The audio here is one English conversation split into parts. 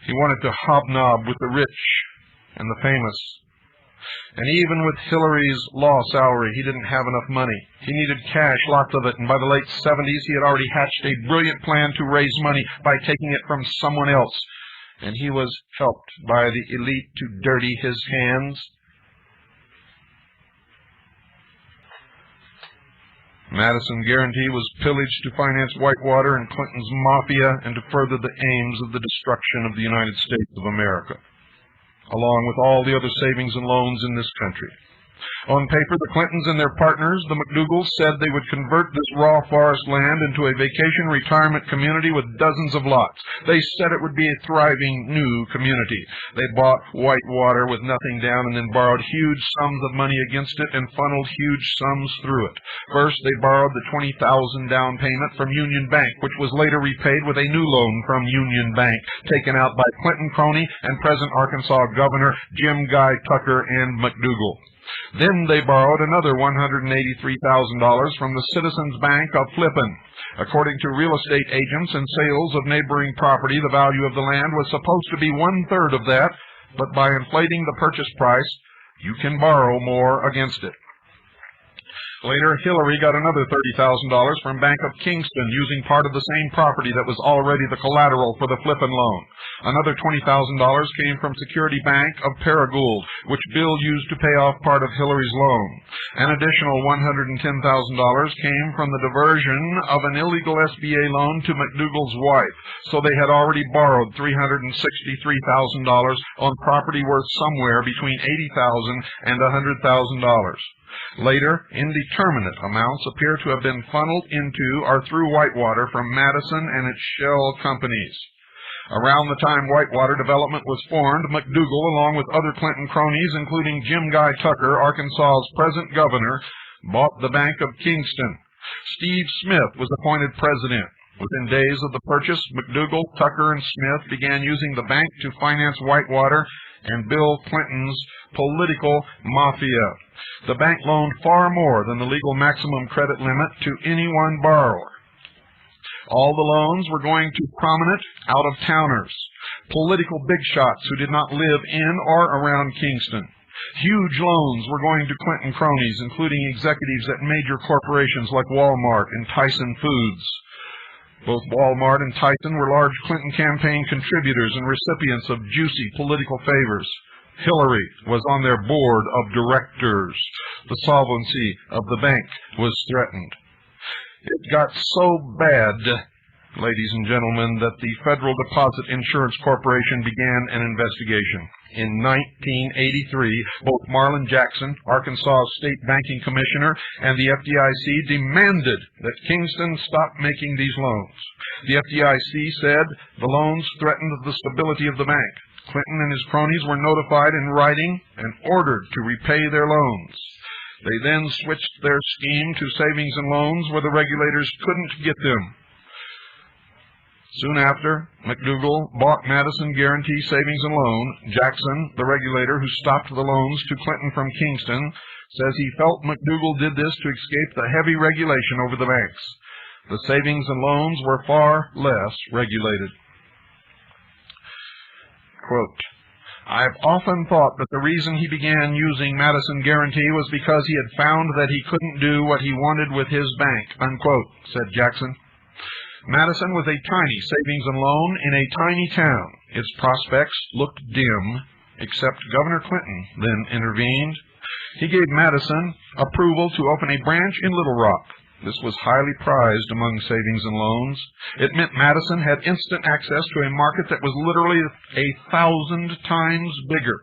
He wanted to hobnob with the rich and the famous. And even with Hillary's law salary, he didn't have enough money. He needed cash, lots of it, and by the late 70s, he had already hatched a brilliant plan to raise money by taking it from someone else. And he was helped by the elite to dirty his hands. Madison Guarantee was pillaged to finance Whitewater and Clinton's mafia and to further the aims of the destruction of the United States of America, along with all the other savings and loans in this country. On paper, the Clintons and their partners, the McDougals, said they would convert this raw forest land into a vacation retirement community with dozens of lots. They said it would be a thriving new community. They bought Whitewater with nothing down and then borrowed huge sums of money against it and funneled huge sums through it. First, they borrowed the $20,000 down payment from Union Bank, which was later repaid with a new loan from Union Bank, taken out by Clinton crony and present Arkansas Governor Jim Guy Tucker and McDougall. Then they borrowed another $183,000 from the Citizens Bank of Flippin. According to real estate agents and sales of neighboring property, the value of the land was supposed to be 1/3 of that, but by inflating the purchase price, you can borrow more against it. Later, Hillary got another $30,000 from Bank of Kingston, using part of the same property that was already the collateral for the Flippin loan. Another $20,000 came from Security Bank of Paragould, which Bill used to pay off part of Hillary's loan. An additional $110,000 came from the diversion of an illegal SBA loan to McDougall's wife, so they had already borrowed $363,000 on property worth somewhere between $80,000 and $100,000. Later, indeterminate amounts appear to have been funneled into or through Whitewater from Madison and its shell companies. Around the time Whitewater Development was formed, McDougall, along with other Clinton cronies, including Jim Guy Tucker, Arkansas's present governor, bought the Bank of Kingston. Steve Smith was appointed president. Within days of the purchase, McDougall, Tucker, and Smith began using the bank to finance Whitewater and Bill Clinton's political mafia. The bank loaned far more than the legal maximum credit limit to any one borrower. All the loans were going to prominent out-of-towners, political big shots who did not live in or around Kingston. Huge loans were going to Clinton cronies, including executives at major corporations like Walmart and Tyson Foods. Both Walmart and Tyson were large Clinton campaign contributors and recipients of juicy political favors. Hillary was on their board of directors. The solvency of the bank was threatened. It got so bad, ladies and gentlemen, that the Federal Deposit Insurance Corporation began an investigation. In 1983, both Marlin Jackson, Arkansas State Banking Commissioner, and the FDIC demanded that Kingston stop making these loans. The FDIC said the loans threatened the stability of the bank. Clinton and his cronies were notified in writing and ordered to repay their loans. They then switched their scheme to savings and loans where the regulators couldn't get them. Soon after, McDougall bought Madison Guarantee Savings and Loan. Jackson, the regulator who stopped the loans to Clinton from Kingston, says he felt McDougall did this to escape the heavy regulation over the banks. The savings and loans were far less regulated. Quote, I've often thought that the reason he began using Madison Guarantee was because he had found that he couldn't do what he wanted with his bank, unquote, said Jackson. Madison was a tiny savings and loan in a tiny town. Its prospects looked dim, except Governor Clinton then intervened. He gave Madison approval to open a branch in Little Rock. This was highly prized among savings and loans. It meant Madison had instant access to a market that was literally 1,000 times bigger.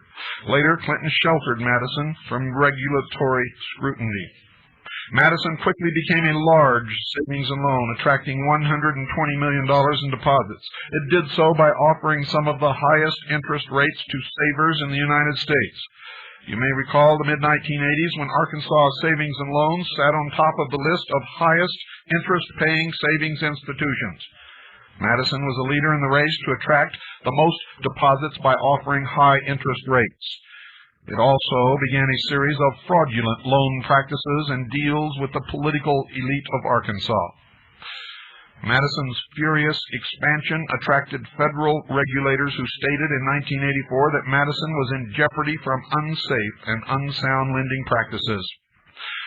Later, Clinton sheltered Madison from regulatory scrutiny. Madison quickly became a large savings and loan, attracting $120 million in deposits. It did so by offering some of the highest interest rates to savers in the United States. You may recall the mid-1980s when Arkansas Savings and Loans sat on top of the list of highest interest-paying savings institutions. Madison was a leader in the race to attract the most deposits by offering high interest rates. It also began a series of fraudulent loan practices and deals with the political elite of Arkansas. Madison's furious expansion attracted federal regulators who stated in 1984 that Madison was in jeopardy from unsafe and unsound lending practices.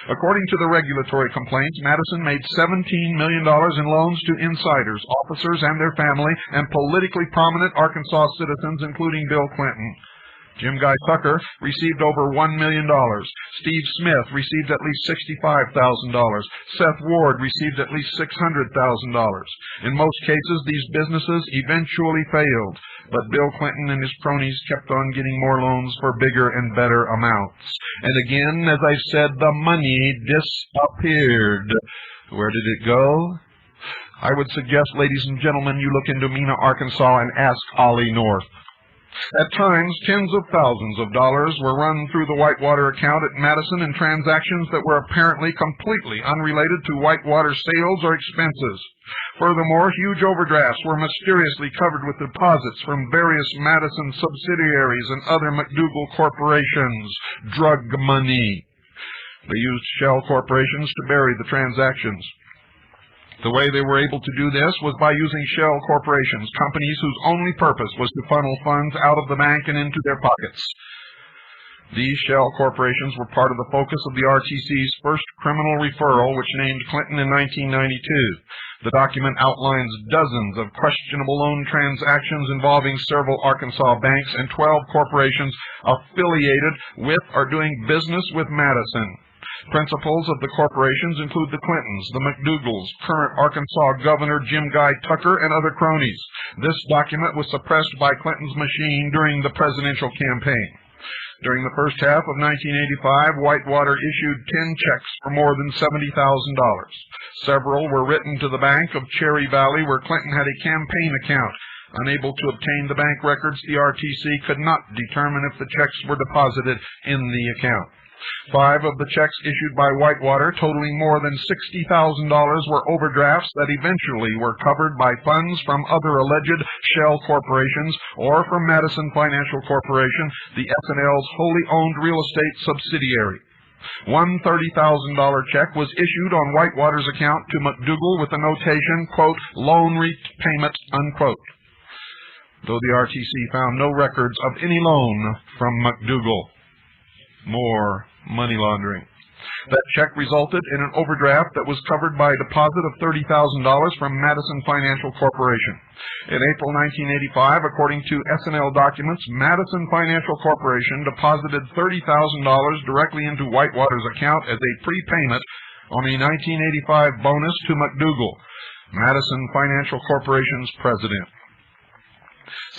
According to the regulatory complaints, Madison made $17 million in loans to insiders, officers and their family, and politically prominent Arkansas citizens, including Bill Clinton. Jim Guy Tucker received over $1 million. Steve Smith received at least $65,000. Seth Ward received at least $600,000. In most cases, these businesses eventually failed, but Bill Clinton and his cronies kept on getting more loans for bigger and better amounts. And again, as I said, the money disappeared. Where did it go? I would suggest, ladies and gentlemen, you look into Mena, Arkansas, and ask Ollie North. At times, tens of thousands of dollars were run through the Whitewater account at Madison in transactions that were apparently completely unrelated to Whitewater sales or expenses. Furthermore, huge overdrafts were mysteriously covered with deposits from various Madison subsidiaries and other McDougal corporations. Drug money. They used shell corporations to bury the transactions. The way they were able to do this was by using shell corporations, companies whose only purpose was to funnel funds out of the bank and into their pockets. These shell corporations were part of the focus of the RTC's first criminal referral, which named Clinton in 1992. The document outlines dozens of questionable loan transactions involving several Arkansas banks and 12 corporations affiliated with or doing business with Madison. Principals of the corporations include the Clintons, the McDougals, current Arkansas Governor Jim Guy Tucker, and other cronies. This document was suppressed by Clinton's machine during the presidential campaign. During the first half of 1985, Whitewater issued 10 checks for more than $70,000. Several were written to the Bank of Cherry Valley, where Clinton had a campaign account. Unable to obtain the bank records, the RTC could not determine if the checks were deposited in the account. 5 of the checks issued by Whitewater, totaling more than $60,000, were overdrafts that eventually were covered by funds from other alleged shell corporations or from Madison Financial Corporation, the S&L's wholly owned real estate subsidiary. One $30,000 check was issued on Whitewater's account to McDougal with the notation, quote, loan repayment, unquote, though the RTC found no records of any loan from McDougal. More money laundering. That check resulted in an overdraft that was covered by a deposit of $30,000 from Madison Financial Corporation. In April 1985, according to S&L documents, Madison Financial Corporation deposited $30,000 directly into Whitewater's account as a prepayment on a 1985 bonus to McDougal, Madison Financial Corporation's president.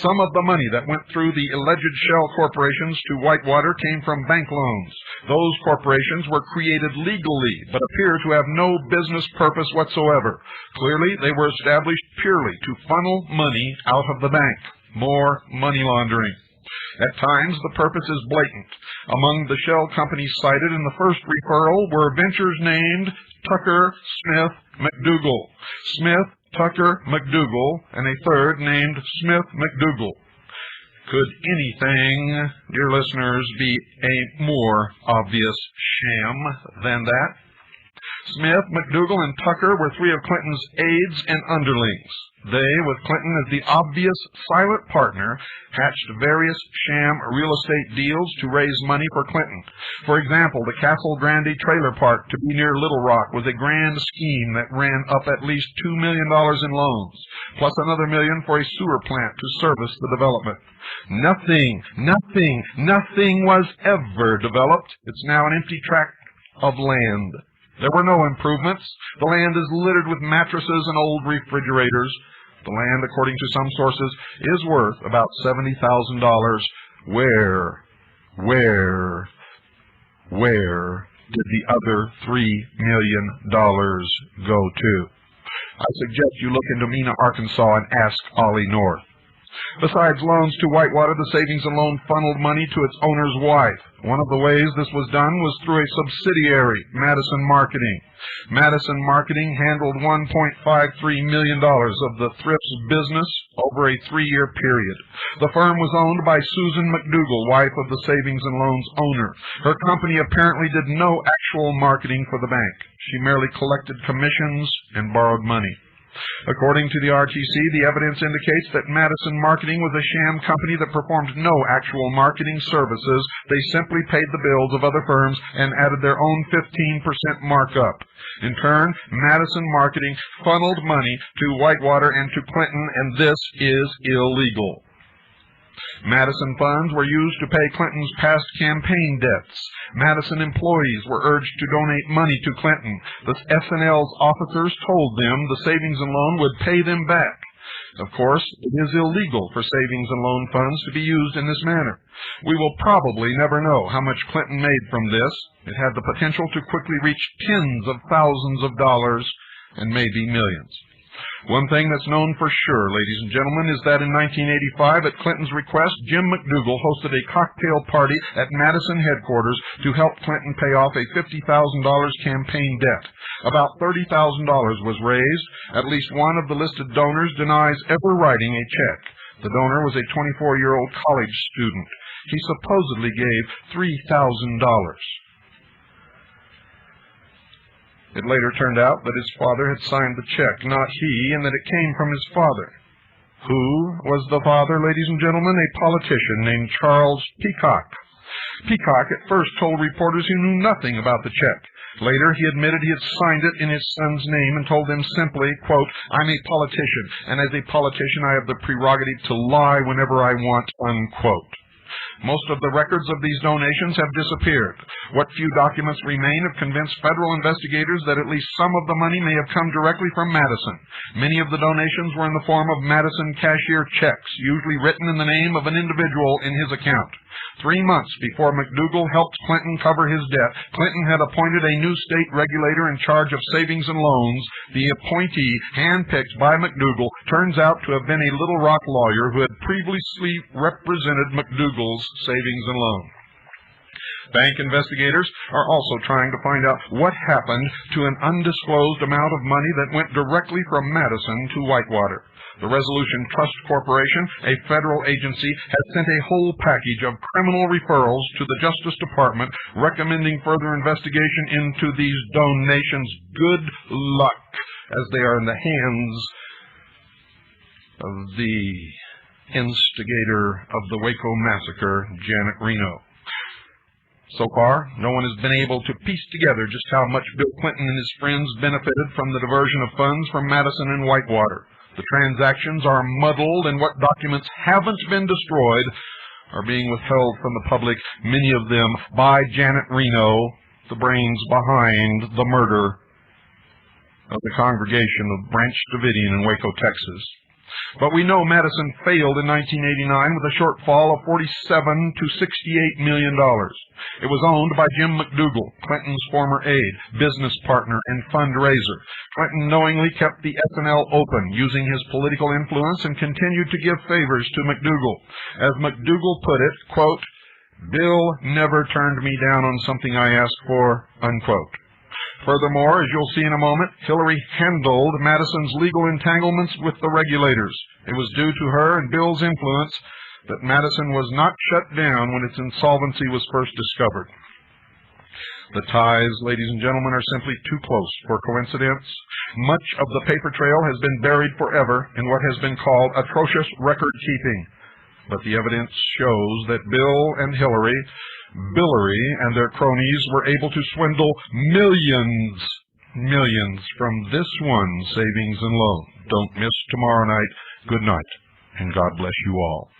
Some of the money that went through the alleged shell corporations to Whitewater came from bank loans. Those corporations were created legally, but appear to have no business purpose whatsoever. Clearly, they were established purely to funnel money out of the bank. More money laundering. At times, the purpose is blatant. Among the shell companies cited in the first referral were ventures named Tucker, Smith, McDougal. Smith, Tucker, McDougal, and a third named Smith McDougal. Could anything, dear listeners, be a more obvious sham than that? Smith, McDougal, and Tucker were 3 of Clinton's aides and underlings. They, with Clinton as the obvious silent partner, hatched various sham real estate deals to raise money for Clinton. For example, the Castle Grande trailer park to be near Little Rock was a grand scheme that ran up at least $2 million in loans, plus another $1 million for a sewer plant to service the development. Nothing was ever developed. It's now an empty tract of land. There were no improvements. The land is littered with mattresses and old refrigerators. The land, according to some sources, is worth about $70,000. Where did the other $3 million go to? I suggest you look into Mena, Arkansas, and ask Ollie North. Besides loans to Whitewater, the savings and loan funneled money to its owner's wife. One of the ways this was done was through a subsidiary, Madison Marketing. Madison Marketing handled $1.53 million of the thrift's business over a 3-year period. The firm was owned by Susan McDougal, wife of the savings and loans owner. Her company apparently did no actual marketing for the bank. She merely collected commissions and borrowed money. According to the RTC, the evidence indicates that Madison Marketing was a sham company that performed no actual marketing services. They simply paid the bills of other firms and added their own 15% markup. In turn, Madison Marketing funneled money to Whitewater and to Clinton, and this is illegal. Madison funds were used to pay Clinton's past campaign debts. Madison employees were urged to donate money to Clinton. The S&L's officers told them the savings and loan would pay them back. Of course, it is illegal for savings and loan funds to be used in this manner. We will probably never know how much Clinton made from this. It had the potential to quickly reach tens of thousands of dollars and maybe millions. One thing that's known for sure, ladies and gentlemen, is that in 1985, at Clinton's request, Jim McDougal hosted a cocktail party at Madison headquarters to help Clinton pay off a $50,000 campaign debt. About $30,000 was raised. At least one of the listed donors denies ever writing a check. The donor was a 24-year-old college student. He supposedly gave $3,000. It later turned out that his father had signed the check, not he, and that it came from his father. Who was the father, ladies and gentlemen? A politician named Charles Peacock. Peacock at first told reporters he knew nothing about the check. Later, he admitted he had signed it in his son's name and told them simply, quote, "I'm a politician, and as a politician I have the prerogative to lie whenever I want," unquote. Most of the records of these donations have disappeared. What few documents remain have convinced federal investigators that at least some of the money may have come directly from Madison. Many of the donations were in the form of Madison cashier checks, usually written in the name of an individual in his account. 3 months before McDougal helped Clinton cover his debt, Clinton had appointed a new state regulator in charge of savings and loans. The appointee, handpicked by McDougal, turns out to have been a Little Rock lawyer who had previously represented McDougal's savings and loan. Bank investigators are also trying to find out what happened to an undisclosed amount of money that went directly from Madison to Whitewater. The Resolution Trust Corporation, a federal agency, has sent a whole package of criminal referrals to the Justice Department recommending further investigation into these donations. Good luck, as they are in the hands of the instigator of the Waco massacre, Janet Reno. So far, no one has been able to piece together just how much Bill Clinton and his friends benefited from the diversion of funds from Madison and Whitewater. The transactions are muddled, and what documents haven't been destroyed are being withheld from the public, many of them by Janet Reno, the brains behind the murder of the congregation of Branch Davidian in Waco, Texas. But we know Madison failed in 1989 with a shortfall of $47 to $68 million. It was owned by Jim McDougal, Clinton's former aide, business partner, and fundraiser. Clinton knowingly kept the S&L open, using his political influence, and continued to give favors to McDougal. As McDougal put it, quote, "Bill never turned me down on something I asked for," unquote. Furthermore, as you'll see in a moment, Hillary handled Madison's legal entanglements with the regulators. It was due to her and Bill's influence that Madison was not shut down when its insolvency was first discovered. The ties, ladies and gentlemen, are simply too close for coincidence. Much of the paper trail has been buried forever in what has been called atrocious record-keeping. But the evidence shows that Bill and Hillary, Billary, and their cronies were able to swindle millions from this one savings and loan. Don't miss tomorrow night. Good night, and God bless you all.